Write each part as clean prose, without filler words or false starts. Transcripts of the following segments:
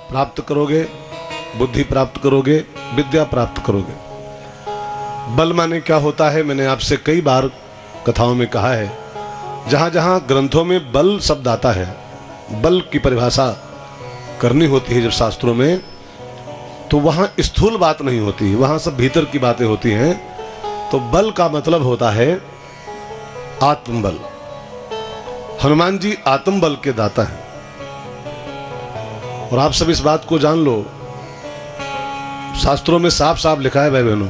प्राप्त करोगे, बुद्धि प्राप्त करोगे, विद्या प्राप्त करोगे। बल माने क्या होता है, मैंने आपसे कई बार कथाओं में कहा है, जहाँ जहाँ ग्रंथों में बल शब्द आता है, बल की परिभाषा करनी होती है जब शास्त्रों में, तो वहाँ स्थूल बात नहीं होती, वहाँ सब भीतर की बातें होती हैं। तो बल का मतलब होता है आत्मबल। हनुमान जी आत्मबल के दाता हैं। और आप सब इस बात को जान लो, शास्त्रों में साफ साफ लिखा है भाई बहनों,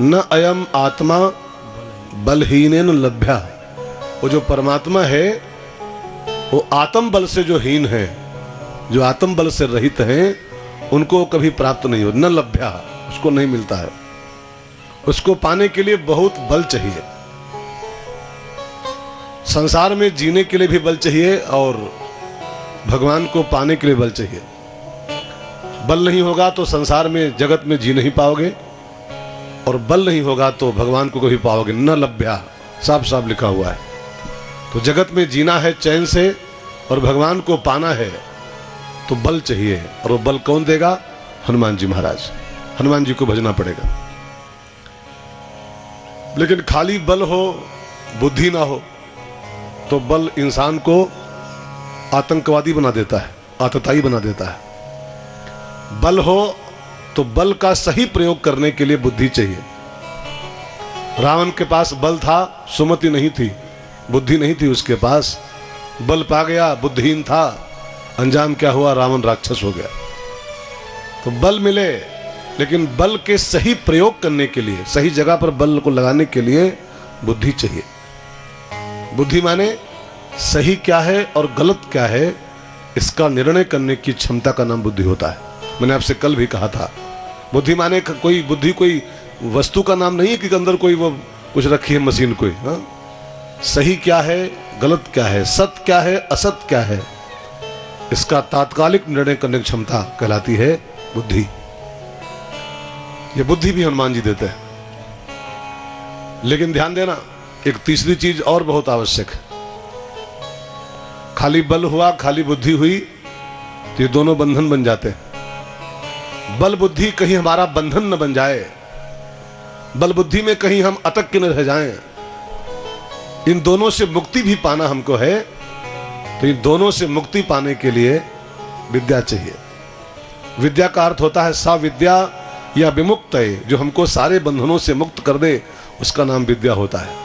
न अयम आत्मा बलहीनेन लभ्या। वो जो परमात्मा है वो आत्म बल से जो हीन है, जो आत्म बल से रहित हैं, उनको कभी प्राप्त नहीं हो, न लभ्या, उसको नहीं मिलता है। उसको पाने के लिए बहुत बल चाहिए। संसार में जीने के लिए भी बल चाहिए और भगवान को पाने के लिए बल चाहिए। बल नहीं होगा तो संसार में जगत में जी नहीं पाओगे, और बल नहीं होगा तो भगवान को कभी पाओगे न लभ्या, साफ साफ लिखा हुआ है। तो जगत में जीना है चैन से और भगवान को पाना है तो बल चाहिए। और वो बल कौन देगा? हनुमान जी महाराज। हनुमान जी को भजना पड़ेगा। लेकिन खाली बल हो, बुद्धि ना हो, तो बल इंसान को आतंकवादी बना देता है, आतताई बना देता है। बल हो तो बल का सही प्रयोग करने के लिए बुद्धि चाहिए। रावण के पास बल था, सुमति नहीं थी, बुद्धि नहीं थी उसके पास। बल पा गया, बुद्धिहीन था, अंजाम क्या हुआ? रावण राक्षस हो गया। तो बल मिले, लेकिन बल के सही प्रयोग करने के लिए, सही जगह पर बल को लगाने के लिए बुद्धि चाहिए। बुद्धि माने सही क्या है और गलत क्या है, इसका निर्णय करने की क्षमता का नाम बुद्धि होता है। मैंने आपसे कल भी कहा था, बुद्धि माने कोई बुद्धि कोई वस्तु का नाम नहीं है कि अंदर कोई वो कुछ रखी है मशीन कोई। हाँ, सही क्या है, गलत क्या है, सत्य क्या है, असत्य क्या है, इसका तात्कालिक निर्णय करने की क्षमता कहलाती है बुद्धि। ये बुद्धि भी हनुमान जी देते हैं। लेकिन ध्यान देना, एक तीसरी चीज और बहुत आवश्यक है। खाली बल हुआ, खाली बुद्धि हुई, तो ये दोनों बंधन बन जाते हैं। बल बुद्धि कहीं हमारा बंधन न बन जाए, बल बुद्धि में कहीं हम अटक के न रह जाएं। इन दोनों से मुक्ति भी पाना हमको है, तो इन दोनों से मुक्ति पाने के लिए विद्या चाहिए। विद्या का अर्थ होता है सा विद्या या विमुक्त है, जो हमको सारे बंधनों से मुक्त कर दे, उसका नाम विद्या होता है।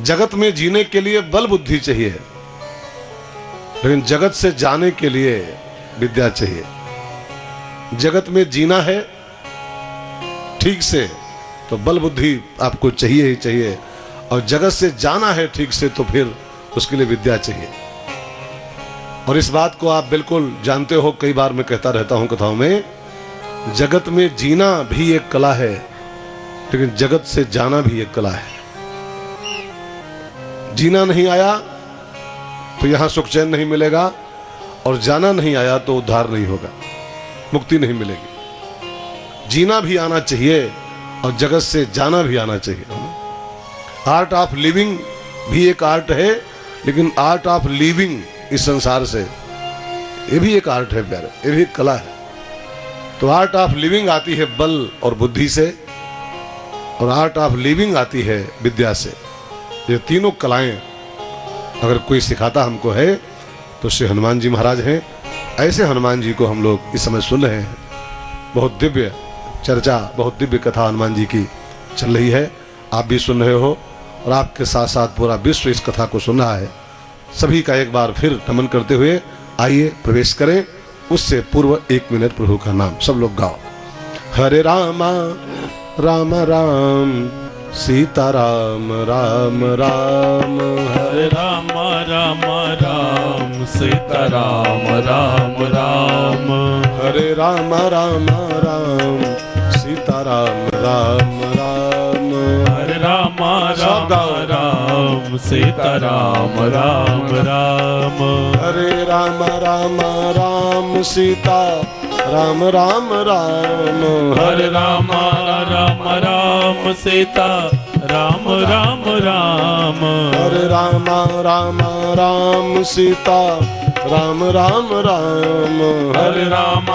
जगत में जीने के लिए बल बुद्धि चाहिए, लेकिन जगत से जाने के लिए विद्या चाहिए। जगत में जीना है ठीक से तो बल बुद्धि आपको चाहिए ही चाहिए, और जगत से जाना है ठीक से तो फिर उसके लिए विद्या चाहिए। और इस बात को आप बिल्कुल जानते हो, कई बार मैं कहता रहता हूं कथाओं में, जगत में जीना भी एक कला है, लेकिन जगत से जाना भी एक कला है। जीना नहीं आया तो यहां सुख चैन नहीं मिलेगा, और जाना नहीं आया तो उद्धार नहीं होगा, मुक्ति नहीं मिलेगी। जीना भी आना चाहिए और जगत से जाना भी आना चाहिए। आर्ट ऑफ लिविंग भी एक आर्ट है, लेकिन आर्ट ऑफ लिविंग इस संसार से, ये भी एक आर्ट है प्यारे, ये भी एक कला है। तो आर्ट ऑफ लिविंग आती है बल और बुद्धि से, और आर्ट ऑफ लिविंग आती है विद्या से। ये तीनों कलाएं अगर कोई सिखाता हमको है तो श्री हनुमान जी महाराज हैं। ऐसे हनुमान जी को हम लोग इस समय सुन रहे हैं। बहुत दिव्य चर्चा, बहुत दिव्य कथा हनुमान जी की चल रही है, आप भी सुन रहे हो, और आपके साथ साथ पूरा विश्व इस कथा को सुन रहा है। सभी का एक बार फिर नमन करते हुए आइए प्रवेश करें। उससे पूर्व 1 मिनट प्रभु का नाम सब लोग गाओ। हरे रामा राम राम सीता राम राम राम, हरे राम राम राम सीता राम राम राम, हरे राम राम राम सीता राम राम राम, हरे राम राम राम सीता राम राम राम, हरे राम राम राम सीता राम राम राम, हरे राम राम राम सीता राम राम राम, हरे राम राम राम सीता राम राम राम हरे राम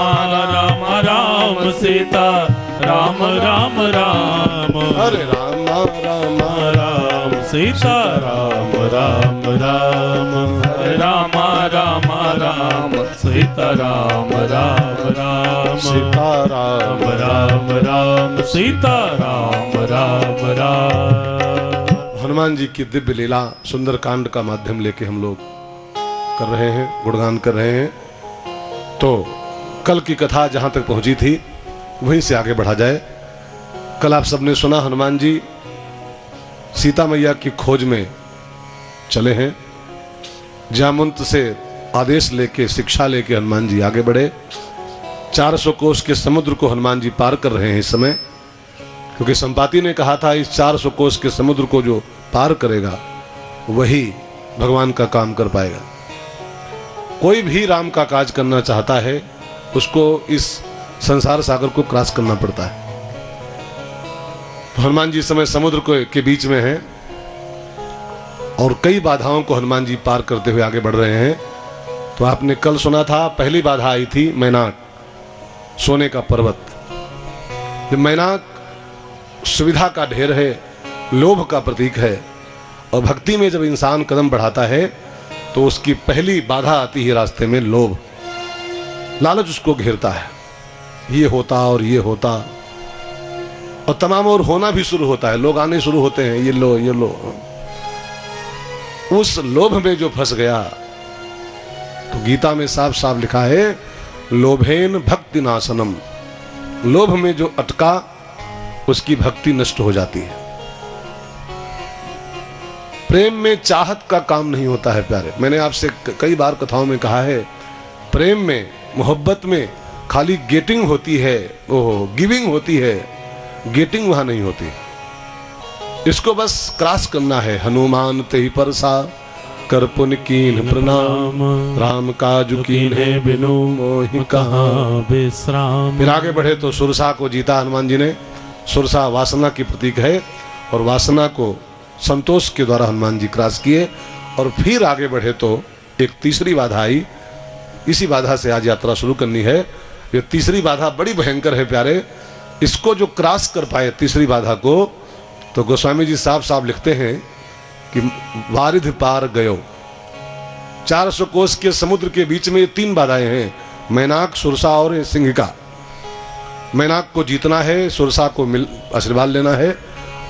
राम राम सीता राम राम राम हरे राम राम राम सीता राम राम राम हरे राम राम राम सीता राम राम राम सीता राम राम राम सीता राम राम राम। हनुमान जी की दिव्य लीला सुंदर कांड का माध्यम लेके हम लोग कर रहे हैं, गुणगान कर रहे हैं। तो कल की कथा जहां तक पहुंची थी वहीं से आगे बढ़ा जाए। कल आप सबने सुना हनुमान जी सीता मैया की खोज में चले हैं। जामवंत से आदेश लेके, शिक्षा लेके हनुमान जी आगे बढ़े। 400 कोस के समुद्र को हनुमान जी पार कर रहे हैं इस समय, क्योंकि संपाति ने कहा था इस 400 कोस के समुद्र को जो पार करेगा वही भगवान का काम कर पाएगा। कोई भी राम का काज करना चाहता है उसको इस संसार सागर को क्रॉस करना पड़ता है। तो हनुमान जी इस समय समुद्र के बीच में हैं और कई बाधाओं को हनुमान जी पार करते हुए आगे बढ़ रहे हैं। तो आपने कल सुना था पहली बाधा आई थी मैनाक, सोने का पर्वत। जब मैनाक सुविधा का ढेर है, लोभ का प्रतीक है, और भक्ति में जब इंसान कदम बढ़ाता है तो उसकी पहली बाधा आती है रास्ते में लोभ। लालच उसको घेरता है, ये होता और ये होता, और तमाम और होना भी शुरू होता है। लोग आने शुरू होते हैं, ये लो ये लो। उस लोभ में जो फंस गया, तो गीता में साफ साफ लिखा है लोभेन भक्ति नाशनम। लोभ में जो अटका उसकी भक्ति नष्ट हो जाती है। प्रेम में चाहत का काम नहीं होता है प्यारे। मैंने आपसे कई बार कथाओं में कहा है, प्रेम में, मोहब्बत में खाली गेटिंग होती है, ओह गिविंग होती है, गेटिंग वहां नहीं होती। इसको बस क्रॉस करना है। हनुमान ते ही परसा कर पुन कीन प्रणाम, राम काजु कीन है बिनु मोहि कहाँ विश्राम। फिर आगे बढ़े तो सुरसा को जीता हनुमान जी ने। सुरसा वासना की प्रतीक है, और वासना को संतोष के द्वारा हनुमान जी क्रॉस किए। और फिर आगे बढ़े तो एक तीसरी बाधा आई। इसी बाधा से आज यात्रा शुरू करनी है। ये तीसरी बाधा बड़ी भयंकर है प्यारे। इसको जो क्रॉस कर पाए तीसरी बाधा को, तो गोस्वामी जी साफ साफ लिखते हैं कि वारिध पार गयो। 400 कोस के समुद्र के बीच में ये 3 बाधाएं हैं, मैनाक, सुरसा और सिंहिका। मैनाक को जीतना है, सुरसा को आशीर्वाद लेना है,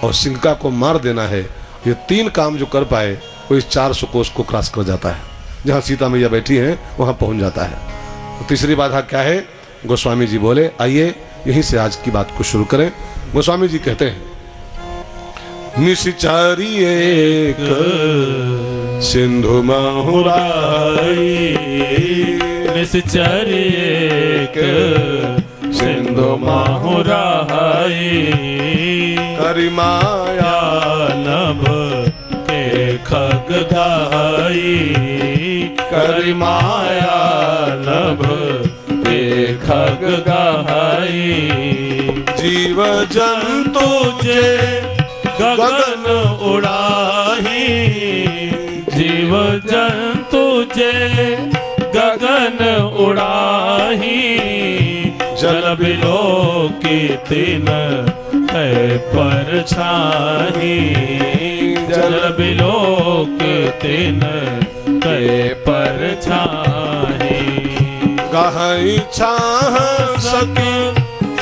और सिंहिका को मार देना है। ये 3 काम जो कर पाए वो इस 400 कोस को क्रॉस कर जाता है। जहाँ सीता मैया बैठी हैं वहाँ पहुँच जाता है। तो तीसरी बाधा क्या है? गोस्वामी जी बोले, आइए यहीं से आज की बात को शुरू करें। गोस्वामी जी कहते हैं, निशिचारी एक सिंधु महुराई, निशिचारी एक सिंधु महुराई, करिमाया नभ के खग गाई, करिमाया नभ के खग गाई। जीव जंतु जे गगन उड़ाही, जीव जंतु जे गगन उड़ाही, जल बिलो की तीन है परछाई, जल बिलो के तीन है परछाई। गहई छाह सके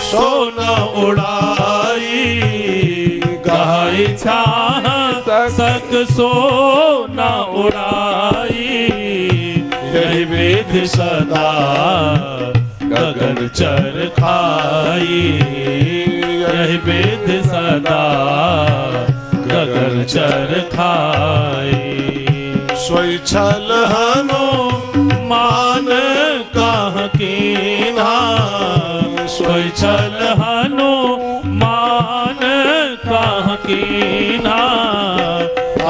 सोना उड़ाई, गहई छाह सक सोना उड़ाई, यही विधि सदा गगन चर खाई, यही विधि सदा गगन चर खाई। स्वच्छल मान कहाँ कीन्हा, स्वच्छल मान कहाँ कीन्हा,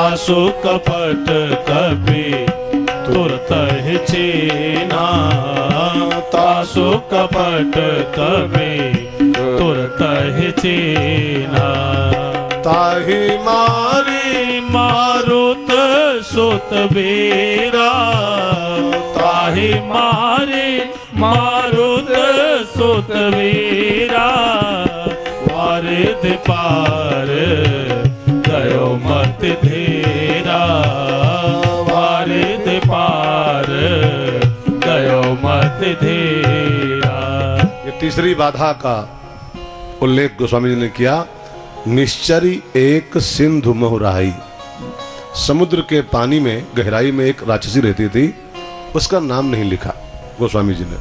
आसु कपट कभी तुरत ही चीना, तासु कपट कभी तुरत ही चीना। ताही मारी मारुत सुत बेरा ताहि मारे मारुत सुत बेरा वारिद पार गयो मत धेरा वारिद पार गयो मत धेरा। ये तीसरी बाधा का उल्लेख गोस्वामी जी ने किया। निश्चरी एक सिंधु मोहराई, समुद्र के पानी में गहराई में एक राक्षसी रहती थी, उसका नाम नहीं लिखा गोस्वामी जी ने।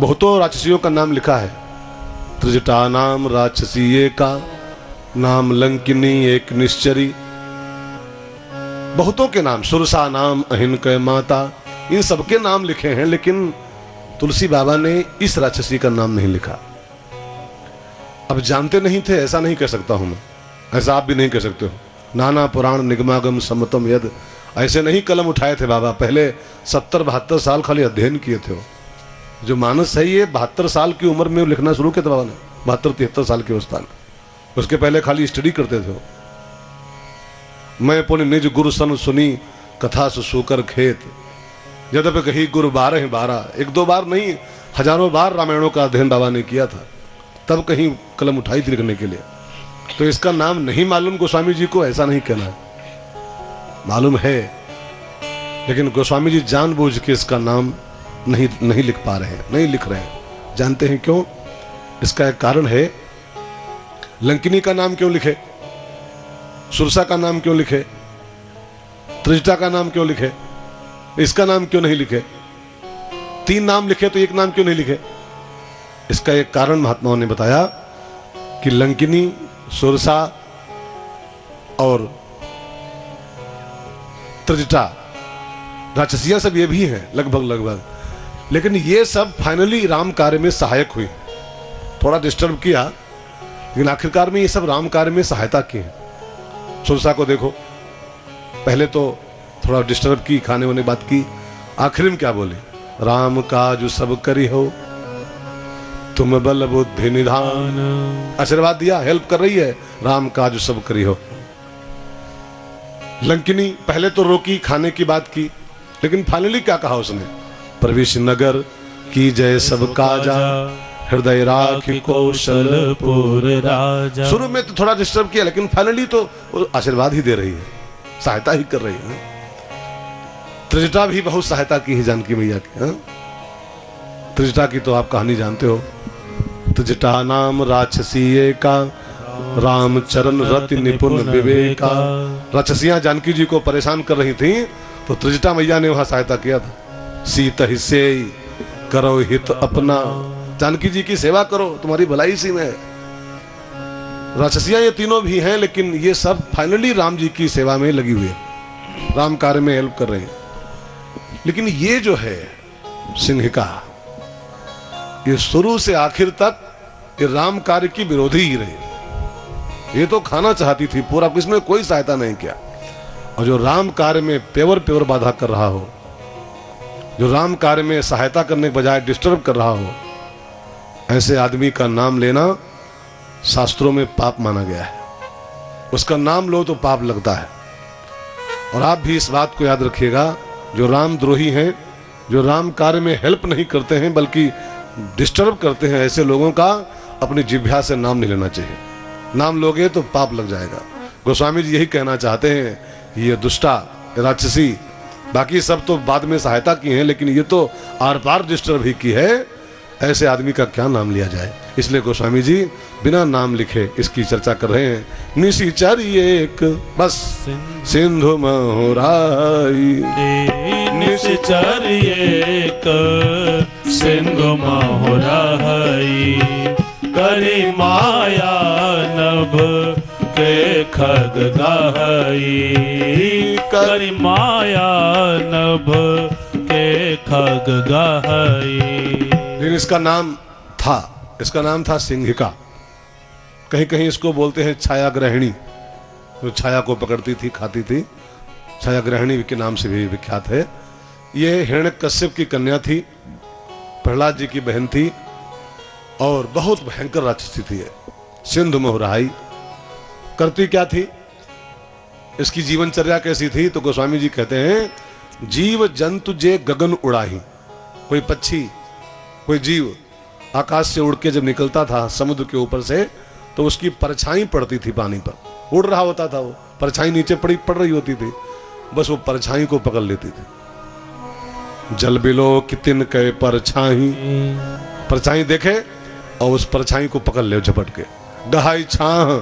बहुतों राक्षसियों का नाम लिखा है। त्रिजटा नाम राक्षसी का नाम, लंकिनी एक निश्चरी, बहुतों के नाम, सुरसा नाम अहिनकय माता, इन सबके नाम लिखे हैं, लेकिन तुलसी बाबा ने इस राक्षसी का नाम नहीं लिखा। अब जानते नहीं थे ऐसा नहीं कह सकता हूं मैं, ऐसा आप भी नहीं कह सकते हो। नाना पुराण निगमागम सम्मतम यद, ऐसे नहीं कलम उठाए थे बाबा। पहले 70-72 साल खाली अध्ययन किए थे। जो मानस है ये 72 साल की उम्र में लिखना शुरू किया था बाबा ने, 72-73 साल की अवस्था में। उसके पहले खाली स्टडी करते थे। मैं पुण्य निज गुरु सन सुनी कथा सुसूकर खेत, यद्यपि कही गुरु 12 एक दो बार नहीं, हजारों बार रामायणों का अध्ययन बाबा ने किया था, तब कहीं कलम उठाई थी लिखने के लिए। तो इसका नाम नहीं मालूम गोस्वामी जी को, ऐसा नहीं कहना है, मालूम है, लेकिन गोस्वामी जी जानबूझ के इसका नाम नहीं लिख पा रहे हैं, नहीं लिख रहे हैं। जानते हैं क्यों? इसका एक कारण है। लंकिनी का नाम क्यों लिखे, सुरसा का नाम क्यों लिखे, त्रिजटा का नाम क्यों लिखे, इसका नाम क्यों नहीं लिखे? 3 नाम लिखे तो एक नाम क्यों नहीं लिखे? इसका एक कारण महात्माओं ने बताया कि लंकिनी, सुरसा और त्रिजटा राक्षसियां सब ये भी हैं लगभग, लेकिन ये सब फाइनली राम कार्य में सहायक हुई। थोड़ा डिस्टर्ब किया, लेकिन आखिरकार में ये सब राम कार्य में सहायता की है। सुरसा को देखो, पहले तो थोड़ा डिस्टर्ब की, खाने वाने बात की, आखिर में क्या बोली? राम काज सब करी हो तुम बल बुद्धि निधान, आशीर्वाद दिया, हेल्प कर रही है, राम काज सब करी हो। लंकिनी पहले तो रोकी, खाने की बात की, लेकिन फाइनली क्या कहा उसने? प्रवेश नगर की जय सब काजा, हृदय राख कौशलपुर राजा। शुरू में तो थोड़ा डिस्टर्ब किया, लेकिन फाइनली तो आशीर्वाद ही दे रही है, सहायता ही कर रही है। त्रिजटा भी बहुत सहायता की है जानकी मैया की। त्रिजटा की तो आप कहानी जानते हो। त्रिजटा नाम राक्षसी का राम चरण रति निपुण विवेका। राक्षसियां जानकी जी को परेशान कर रही थी, तो त्रिजटा मैया ने वहां सहायता किया था। सीत हिस्से करो हित अपना, जानकी जी की सेवा करो, तुम्हारी भलाई इसी में है। राक्षसियां ये तीनों भी हैं, लेकिन ये सब फाइनली राम जी की सेवा में लगी हुई है, राम कार्य में हेल्प कर रहे हैं। लेकिन ये जो है सिंहिका, ये शुरू से आखिर तक ये राम कार्य की विरोधी ही रही। ये तो खाना चाहती थी पूरा, इसमें कोई सहायता नहीं किया। और जो राम कार्य में प्योर बाधा कर रहा हो, जो राम कार्य में सहायता करने के बजाय डिस्टर्ब कर रहा हो, ऐसे आदमी का नाम लेना शास्त्रों में पाप माना गया है। उसका नाम लो तो पाप लगता है। और आप भी इस बात को याद रखिएगा, जो राम द्रोही हैं, जो राम कार्य में हेल्प नहीं करते हैं बल्कि डिस्टर्ब करते हैं, ऐसे लोगों का अपनी जिह्वा से नाम नहीं लेना चाहिए। नाम लोगे तो पाप लग जाएगा। गोस्वामी जी यही कहना चाहते हैं, ये दुष्टा राक्षसी, बाकी सब तो बाद में सहायता की है, लेकिन ये तो आर पार डिस्टर्ब ही की है। ऐसे आदमी का क्या नाम लिया जाए? इसलिए गोस्वामी जी बिना नाम लिखे इसकी चर्चा कर रहे हैं। निशिचर एक बस सिंधु महुराई, निशिचर एक सिंधु महुराई, करी माया नभ के खग गाई, करी माया नभ के खग गाई। लेकिन इसका नाम था सिंहिका। कहीं कहीं इसको बोलते हैं छाया ग्रहिणी, जो छाया को पकड़ती थी, खाती थी, छाया ग्रहिणी के नाम से भी विख्यात है। ये हिरण्यकश्यप की कन्या थी, प्रहलाद जी की बहन थी, और बहुत भयंकर राक्षसी थी। सिंधु महुराई करती क्या थी? इसकी जीवनचर्या कैसी थी? तो गोस्वामी जी कहते हैं जीव जंतु जे गगन उड़ाही। कोई पक्षी, कोई जीव आकाश से उड़ के जब निकलता था समुद्र के ऊपर से, तो उसकी परछाई पड़ती थी पानी पर, उड़ रहा होता था वो, परछाई नीचे पड़ रही होती थी, बस वो परछाई को पकड़ लेती थी। जल बिलो कितिन के परछाई, परछाई देखे और उस परछाई को पकड़ ले झपट के। डहाई छाह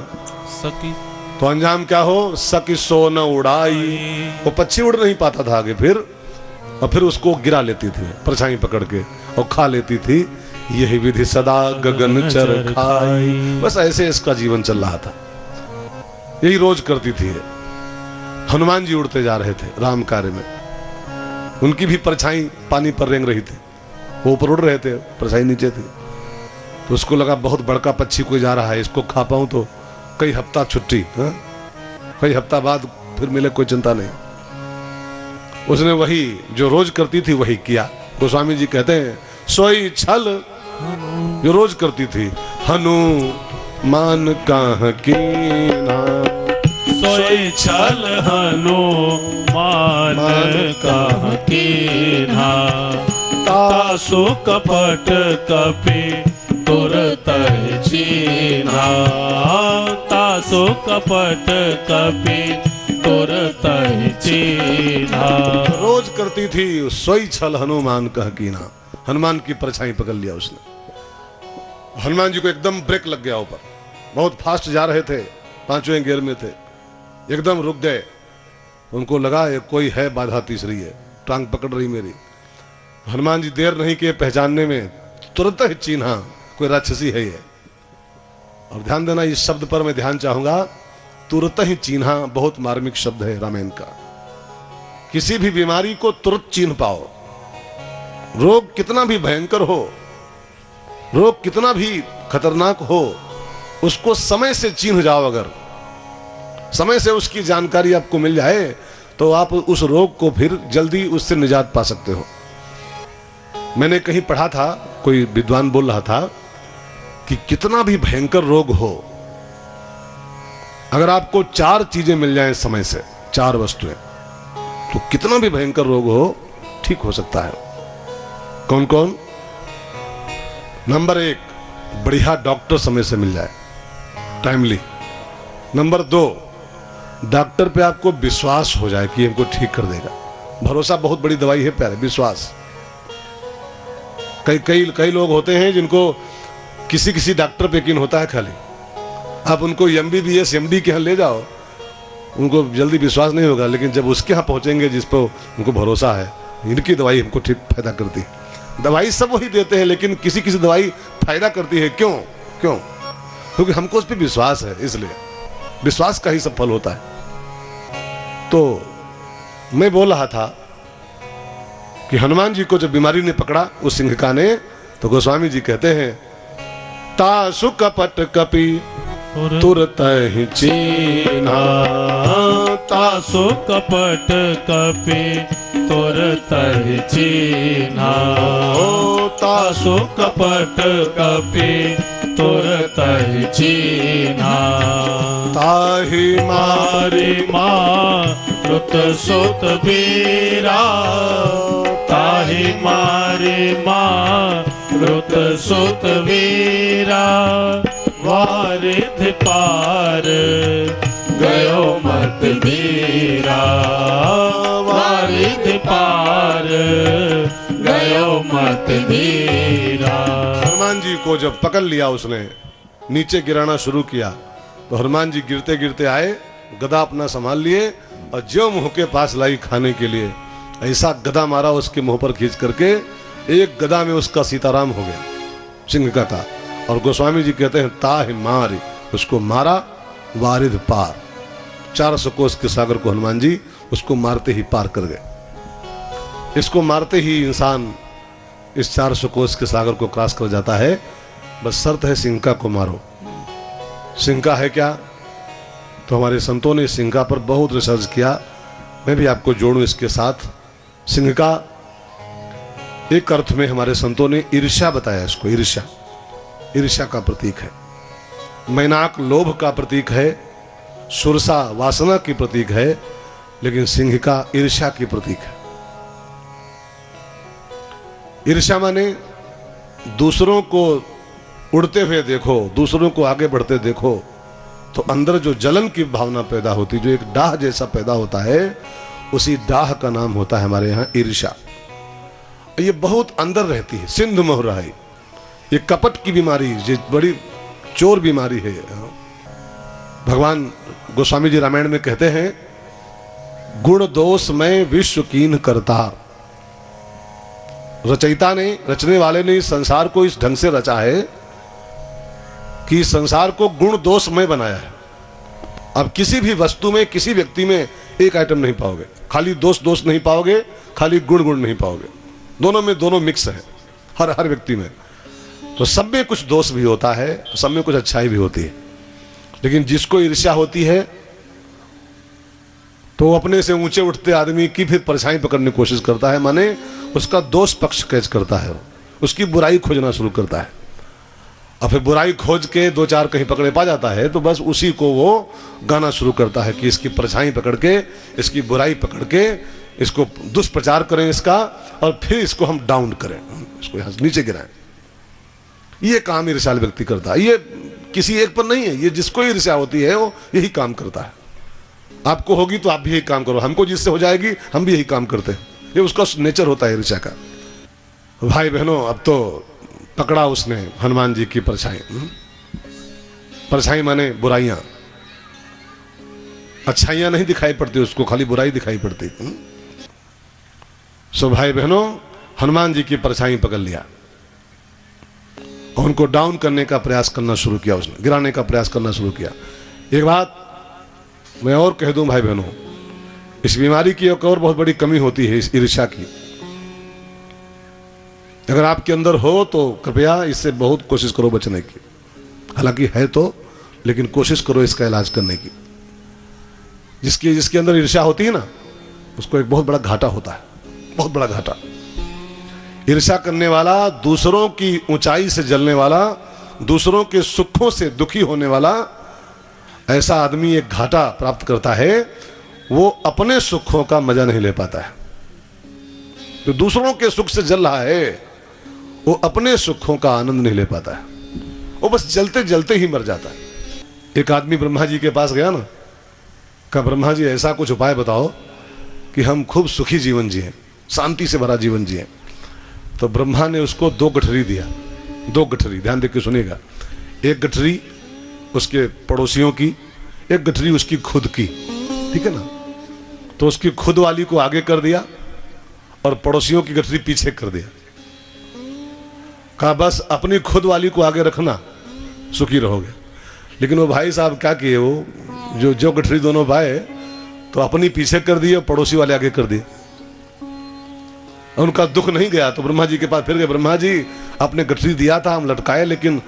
सकी तो अंजाम क्या हो? सकी सो न उड़ाई। वो पक्षी उड़ नहीं पाता था आगे, फिर उसको गिरा लेती थी परछाई पकड़ के और खा लेती थी। यही विधि सदा गगन चर खाई। बस ऐसे इसका जीवन चल रहा था, यही रोज करती थी। हनुमान जी उड़ते जा रहे थे राम कार्य में, उनकी भी परछाई पानी पर रेंग रही थी, वो ऊपर उड़ रहे थे, परछाई नीचे थी। तो उसको लगा बहुत बड़का पक्षी कोई जा रहा है, इसको खा पाऊं तो कई हफ्ता छुट्टी, कई हफ्ता बाद फिर मिले, कोई चिंता नहीं। उसने वही जो रोज करती थी वही किया। गोस्वामी जी कहते हैं सोई छल जो रोज करती थी, हनु मान काह कीना। सोई छल हनु मान काह कीना। तासु कपट कपि तुरत चीन्हा। तासु कपट कपि तुरत चीन्हा। रोज करती थी सोई छल हनुमान कह कीना। हनुमान की परछाई पकड़ लिया उसने। हनुमान जी को एकदम ब्रेक लग गया ऊपर, बहुत फास्ट जा रहे थे, 5वें गियर में थे, एकदम रुक गए। उनको लगा ये कोई है बाधा तीसरी है, टांग पकड़ रही मेरी। हनुमान जी देर नहीं किए पहचानने में, तुरंत ही चिन्हा कोई राक्षसी है ये। और ध्यान देना इस शब्द पर मैं ध्यान चाहूंगा, तुरंत ही चिन्हा बहुत मार्मिक शब्द है रामायण का। किसी भी बीमारी को तुरंत चिन्ह पाओ, रोग कितना भी भयंकर हो, रोग कितना भी खतरनाक हो, उसको समय से चिन्ह जाओ। अगर समय से उसकी जानकारी आपको मिल जाए तो आप उस रोग को फिर जल्दी उससे निजात पा सकते हो। मैंने कहीं पढ़ा था, कोई विद्वान बोल रहा था कि कितना भी भयंकर रोग हो, अगर आपको 4 चीजें मिल जाएं समय से, 4 वस्तुएं, तो कितना भी भयंकर रोग हो ठीक हो सकता है। कौन कौन? नंबर 1, बढ़िया डॉक्टर समय से मिल जाए, टाइमली। नंबर 2, डॉक्टर पे आपको विश्वास हो जाए कि हमको ठीक कर देगा। भरोसा बहुत बड़ी दवाई है प्यारे, विश्वास। कई लोग होते हैं जिनको किसी डॉक्टर पे यकीन होता है खाली, आप उनको MBBS MD के यहाँ ले जाओ, उनको जल्दी विश्वास नहीं होगा, लेकिन जब उसके यहाँ पहुंचेंगे जिस पर उनको भरोसा है, इनकी दवाई हमको ठीक फायदा करती है। दवाई सब वही देते हैं, लेकिन किसी दवाई फायदा करती है। क्यों? क्योंकि हमको उस पर विश्वास है, इसलिए विश्वास का ही सब फल होता है। तो मैं बोल रहा था कि हनुमान जी को जब बीमारी ने पकड़ा उस सिंहिका ने, तो गोस्वामी जी कहते हैं तासु कपट कपि तुरत ही चीन्हा। तासु कपट कपि तुरत ही चीन्हा। तासु कपट कपि तुरत ही चीन्हा। ताहि मारी मारुत सुत बीरा। ताहि मारी मारुत सुत वीरा। वारिध पार गयो मत बीरा। वारिध पार गयो मत बीरा। हनुमान जी को जब पकड़ लिया उसने, नीचे गिराना शुरू किया, तो हनुमान जी गिरते गिरते आए, गदा अपना संभाल लिए और जो मुंह के पास लाई खाने के लिए, ऐसा गदा मारा उसके मुंह पर खींच करके, एक गदा में उसका सीताराम हो गया सिंहिका का। और गोस्वामी जी कहते हैं ताहि मारी, उसको मारा, वारिध पार, 400 कोस के सागर को हनुमान जी उसको मारते ही पार कर गए। इसको मारते ही इंसान इस 400 कोस के सागर को क्रॉस कर जाता है। बस शर्त है सिंहिका को मारो। सिंहिका है क्या? तो हमारे संतों ने सिंहिका पर बहुत रिसर्च किया, मैं भी आपको जोड़ूं इसके साथ। सिंहिका एक अर्थ में हमारे संतों ने ईर्ष्या बताया इसको, ईर्ष्या का प्रतीक है। मैनाक लोभ का प्रतीक है, सुरसा वासना की प्रतीक है, लेकिन सिंह का ईर्ष्या की प्रतीक है। ईर्ष्या माने दूसरों को उड़ते हुए देखो, दूसरों को आगे बढ़ते देखो तो अंदर जो जलन की भावना पैदा होती, जो एक डाह जैसा पैदा होता है, उसी डाह का नाम होता है हमारे यहाँ ईर्ष्या। ये बहुत अंदर रहती है, सिंधु मोहराई। ये कपट की बीमारी, ये बड़ी चोर बीमारी है। भगवान गोस्वामी जी रामायण में कहते हैं, गुण दोष में विश्व कीन करता। रचयिता ने, रचने वाले ने इस संसार को इस ढंग से रचा है कि संसार को गुण दोष में बनाया है। अब किसी भी वस्तु में, किसी व्यक्ति में एक आइटम नहीं पाओगे, खाली दोष दोष नहीं पाओगे, खाली गुण गुण नहीं पाओगे, दोनों में दोनों मिक्स है हर व्यक्ति में। तो सब में कुछ दोष भी होता है, सब में कुछ अच्छाई भी होती है। लेकिन जिसको ईर्ष्या होती है तो अपने से ऊंचे उठते आदमी की फिर परछाई पकड़ने की कोशिश करता है, माने उसका दोष पक्ष कैच करता है, उसकी बुराई खोजना शुरू करता है। और फिर बुराई खोज के दो चार कहीं पकड़े पा जाता है तो बस उसी को वो गाना शुरू करता है कि इसकी परछाई पकड़ के, इसकी बुराई पकड़ के, इसको दुष्प्रचार करें इसका, और फिर इसको हम डाउन करें, इसको यहाँ नीचे गिराएं। ये काम ईर्ष्याल व्यक्ति करता है। ये किसी एक पर नहीं है, ये जिसको ईर्ष्या होती है वो यही काम करता है। आपको होगी तो आप भी यही काम करो, हमको जिससे हो जाएगी हम भी यही काम करते हैं। ये उसका नेचर होता है ईर्ष्या का। भाई बहनों, अब तो पकड़ा उसने हनुमान जी की परछाई। परछाई माने बुराइयां, अच्छाइयां नहीं दिखाई पड़ती उसको, खाली बुराई दिखाई पड़ती। सो भाई बहनों, हनुमान जी की परछाई पकड़ लिया और उनको डाउन करने का प्रयास करना शुरू किया, उसने गिराने का प्रयास करना शुरू किया। एक बात मैं और कह दूं भाई बहनों, इस बीमारी की एक और बहुत बड़ी कमी होती है, इस ईर्ष्या की। अगर आपके अंदर हो तो कृपया इससे बहुत कोशिश करो बचने की। हालांकि है तो, लेकिन कोशिश करो इसका इलाज करने की। जिसके अंदर ईर्ष्या होती है ना, उसको एक बहुत बड़ा घाटा होता है, बहुत बड़ा घाटा। ईर्ष्या करने वाला, दूसरों की ऊंचाई से जलने वाला, दूसरों के सुखों से दुखी होने वाला, ऐसा आदमी एक घाटा प्राप्त करता है। वो अपने सुखों का मजा नहीं ले पाता है। तो दूसरों के सुख से जल रहा है, वो अपने सुखों का आनंद नहीं ले पाता है, वो बस जलते जलते ही मर जाता है। एक आदमी ब्रह्मा जी के पास गया ना, कहा ब्रह्मा जी ऐसा कुछ उपाय बताओ कि हम खूब सुखी जीवन जिए, शांति से भरा जीवन जिए। तो ब्रह्मा ने उसको 2 गठरी दिया। 2 गठरी, ध्यान देकर सुनिएगा। एक गठरी उसके पड़ोसियों की, एक गठरी उसकी खुद की, ठीक है ना। तो उसकी खुद वाली को आगे कर दिया और पड़ोसियों की गठरी पीछे कर दिया। कहा बस अपनी खुद वाली को आगे रखना, सुखी रहोगे। लेकिन वो भाई साहब क्या किए, वो जो गठरी दोनों भाई तो अपनी पीछे कर दिए, पड़ोसी वाले आगे कर दिए। उनका दुख नहीं गया तो ब्रह्मा जी के पास फिर गए, ब्रह्मा जी आपने गठरी दिया था, हम लटकाए लेकिन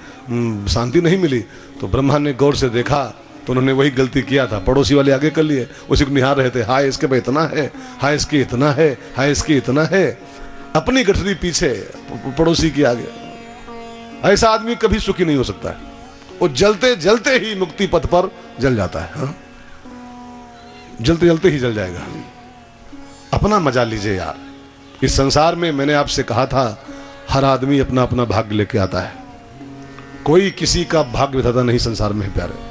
शांति नहीं मिली। तो ब्रह्मा ने गौर से देखा तो उन्होंने वही गलती किया था, पड़ोसी वाले आगे कर लिए, उसी को निहार रहे थे। हाय इसके पे इतना है, हाय इसके इतना है, हाय इसके इतना है, अपनी गठरी पीछे, पड़ोसी की आगे। ऐसा आदमी कभी सुखी नहीं हो सकता है, वो जलते जलते ही मुक्ति पथ पर जल जाता है। हाँ? जलते जलते ही जल जाएगा। अपना मजा लीजिए यार। इस संसार में मैंने आपसे कहा था, हर आदमी अपना अपना भाग्य लेके आता है, कोई किसी का भाग्य विधाता नहीं संसार में है प्यारे।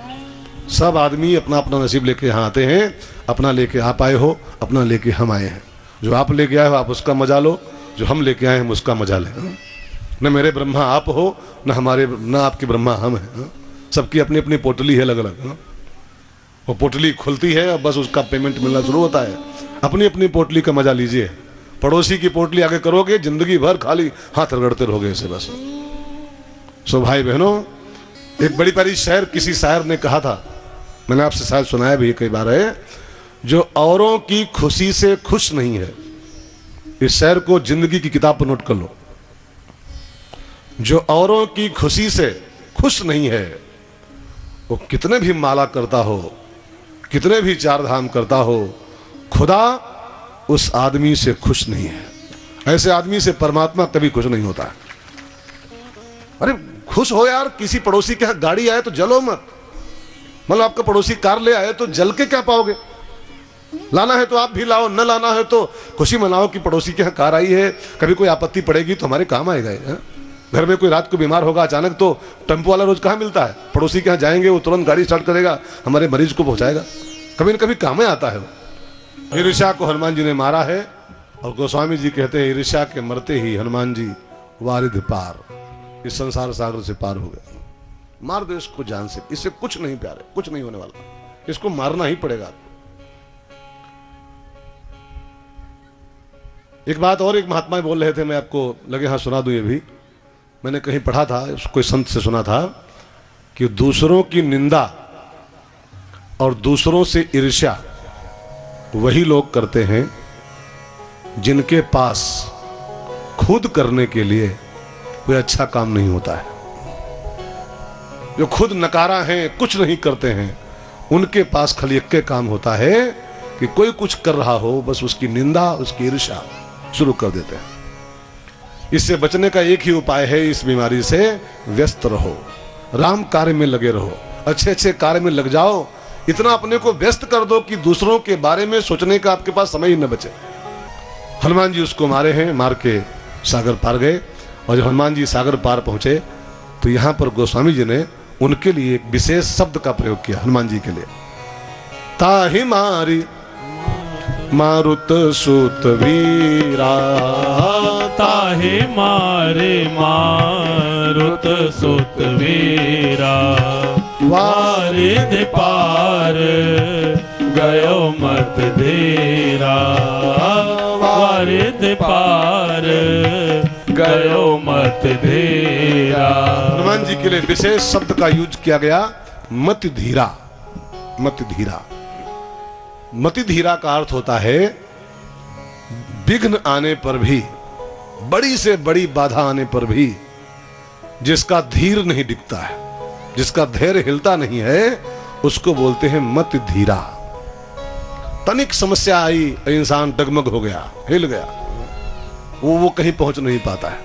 सब आदमी अपना अपना नसीब लेके यहाँ आते हैं। अपना लेके आप आए हो, अपना लेके हम आए हैं। जो आप लेके आए हो आप उसका मजा लो, जो हम लेके आए हम उसका मजा लें। न मेरे ब्रह्मा आप हो, न आपके ब्रह्मा हम हैं। सबकी अपनी अपनी पोटली है अलग अलग। वो पोटली खुलती है और बस उसका पेमेंट मिलना शुरू होता है। अपनी अपनी पोटली का मजा लीजिए। पड़ोसी की पोटली आगे करोगे, जिंदगी भर खाली हाथ रगड़ते रहोगे इसे बस। सो भाई बहनों, एक बड़ी प्यारी शायर किसी शायर ने कहा था, मैंने आपसे शायद सुनाया भी कई बार है, जो औरों की खुशी से खुश नहीं है। इस शायर को जिंदगी की किताब पर नोट कर लो। जो औरों की खुशी से खुश नहीं है, वो कितने भी माला करता हो, कितने भी 4 धाम करता हो, खुदा उस आदमी से खुश नहीं है। ऐसे आदमी से परमात्मा कभी खुश नहीं होता है। अरे खुश हो यार, किसी पड़ोसी के यहाँ गाड़ी आए तो जलो मत, मतलब आपका पड़ोसी कार ले आए तो जल के क्या पाओगे? लाना है तो आप भी लाओ, न लाना है तो खुशी मनाओ कि पड़ोसी के यहाँ कार आई है, कभी कोई आपत्ति पड़ेगी तो हमारे काम आएगा ये। घर में कोई रात को बीमार होगा अचानक तो टेम्पो वाला रोज कहाँ मिलता है? पड़ोसी के यहाँ जाएंगे, वो तुरंत गाड़ी स्टार्ट करेगा, हमारे मरीज को पहुंचाएगा, कभी न कभी काम में आता है वो। ईर्ष्या को हनुमान जी ने मारा है और गोस्वामी जी कहते हैं ईर्ष्या के मरते ही हनुमान जी वारिध पार, इस संसार सागर से पार हो गए। मार दो इसको जान से, इससे कुछ नहीं प्यारे, कुछ नहीं होने वाला, इसको मारना ही पड़ेगा। एक बात और एक महात्मा बोल रहे थे, मैं आपको लगे हाँ सुना दूं। ये भी मैंने कहीं पढ़ा था, कोई संत से सुना था कि दूसरों की निंदा और दूसरों से ईर्ष्या वही लोग करते हैं जिनके पास खुद करने के लिए कोई अच्छा काम नहीं होता है। जो खुद नकारा हैं, कुछ नहीं करते हैं, उनके पास खाली एक के काम होता है कि कोई कुछ कर रहा हो बस उसकी निंदा, उसकी ईर्ष्या शुरू कर देते हैं। इससे बचने का एक ही उपाय है, इस बीमारी से व्यस्त रहो, राम कार्य में लगे रहो, अच्छे अच्छे कार्य में लग जाओ, इतना अपने को व्यस्त कर दो कि दूसरों के बारे में सोचने का आपके पास समय ही न बचे। हनुमान जी उसको मारे हैं, मार के सागर पार गए। और जब हनुमान जी सागर पार पहुंचे तो यहां पर गोस्वामी जी ने उनके लिए एक विशेष शब्द का प्रयोग किया हनुमान जी के लिए। ताहि मारी मारुत सुत वीरा, ताहि मारे मारुत सुत वीरा, वारिध पार गयो मत धीरा, वारिध पार गयो मत धीरा। हनुमान जी के लिए विशेष शब्द का यूज किया गया, मत धीरा। मत धीरा, मति धीरा का अर्थ होता है विघ्न आने पर भी, बड़ी से बड़ी बाधा आने पर भी जिसका धीर नहीं दिखता है, जिसका धैर्य हिलता नहीं है, उसको बोलते हैं मत धीरा। तनिक समस्या आई, इंसान डगमग हो गया, हिल गया, वो कहीं पहुंच नहीं पाता है।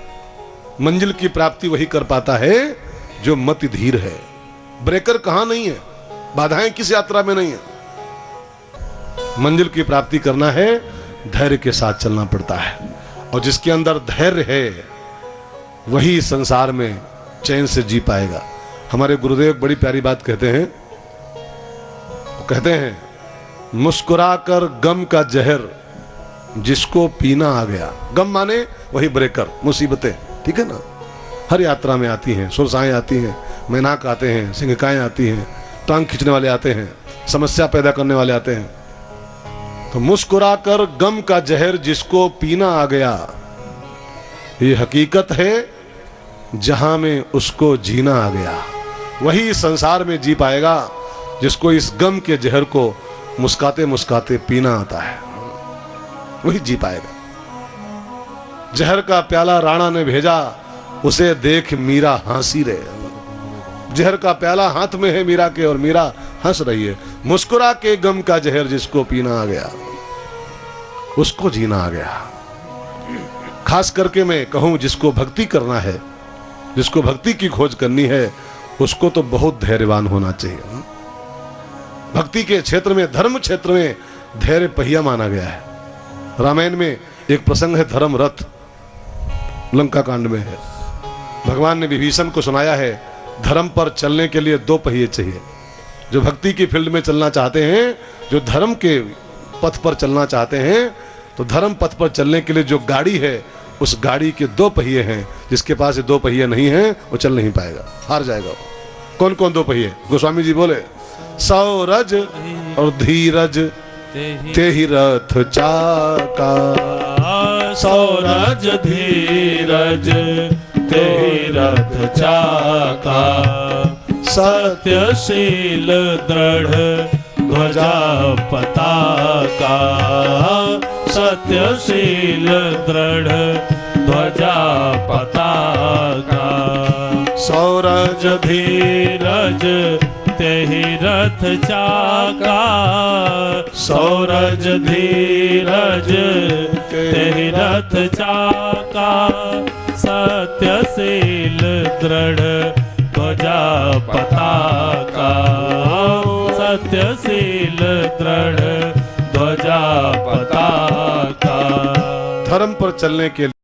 मंजिल की प्राप्ति वही कर पाता है जो मत धीर है। ब्रेकर कहां नहीं है, बाधाएं किस यात्रा में नहीं है। मंजिल की प्राप्ति करना है, धैर्य के साथ चलना पड़ता है, और जिसके अंदर धैर्य है वही संसार में चैन से जी पाएगा। हमारे गुरुदेव बड़ी प्यारी बात कहते हैं, कहते हैं मुस्कुराकर गम का जहर जिसको पीना आ गया। गम माने वही ब्रेकर, मुसीबतें, ठीक है ना, हर यात्रा में आती हैं, सुरसाएं आती हैं, मेनाक आते हैं, सिंहकाएं आती हैं, टांग खींचने वाले आते हैं, समस्या पैदा करने वाले आते हैं। तो मुस्कुराकर गम का जहर जिसको पीना आ गया, ये हकीकत है जहां में उसको जीना आ गया। वही संसार में जी पाएगा जिसको इस गम के जहर को मुस्काते मुस्काते पीना आता है, वही जी पाएगा। जहर का प्याला राणा ने भेजा, उसे देख मीरा हंसी रहे। जहर का प्याला हाथ में है मीरा के और मीरा हंस रही है। मुस्कुरा के गम का जहर जिसको पीना आ गया, उसको जीना आ गया। खास करके मैं कहूं, जिसको भक्ति करना है, जिसको भक्ति की खोज करनी है, उसको तो बहुत धैर्यवान होना चाहिए। भक्ति के क्षेत्र में, धर्म क्षेत्र में धैर्य पहिया माना गया है। रामायण में एक प्रसंग है, धर्म रथ, लंका कांड में है। भगवान ने विभीषण को सुनाया है, धर्म पर चलने के लिए दो पहिए चाहिए। जो भक्ति की फील्ड में चलना चाहते हैं, जो धर्म के पथ पर चलना चाहते हैं, तो धर्म पथ पर चलने के लिए जो गाड़ी है, उस गाड़ी के दो पहिए हैं। जिसके पास ये दो पहिए नहीं हैं, वो चल नहीं पाएगा, हार जाएगा। कौन कौन दो पहिए? गोस्वामी जी बोले, सौरज और धीरज तेहि रथ चाका। सौरज धीरज तेहि रथ चाका, सत्यशील दृढ़ ध्वजा पताका, सत्यशील दृढ़ ध्वजा पताका। सौरज धीरज तेहि रथ चाका, सौरज धीरज तेहि रथ चाका, सत्यशील दृढ़ ध्वजा पताका। चलने के लिए